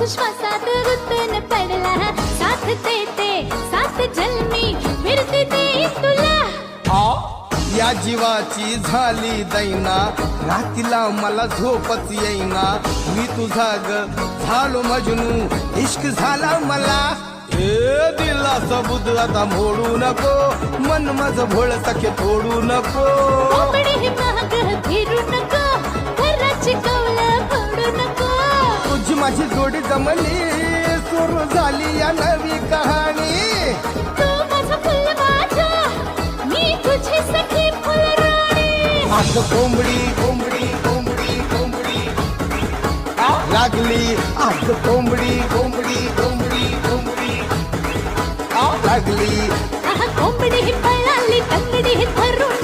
श्वासात गुंतून पडला साथ देते साथ जन्मी फिरते ते तुला या जीवाची झाली दैना रातीला मला झोपच येईना मी तुझा ग झालो मजनू इश्क झाला मला हे दिला सबूत आता मोडू नको मन माझं भोळ सखे तोडू नको कोंबडी महाग फिरू नको घराची कौलं फोडू नको तुझी माझी जोडी जमली सुरू झाली या नवी कहाणी तू माझा फुल माझा मी तुझी सखी फुलराणी आज कोंबडी कोंबडी कोंबडी कोंबडी लागली आज कोंबडी कोंबडी कोंबडी कोंबडी लागली कोंबडी पळाली तंगडी धरून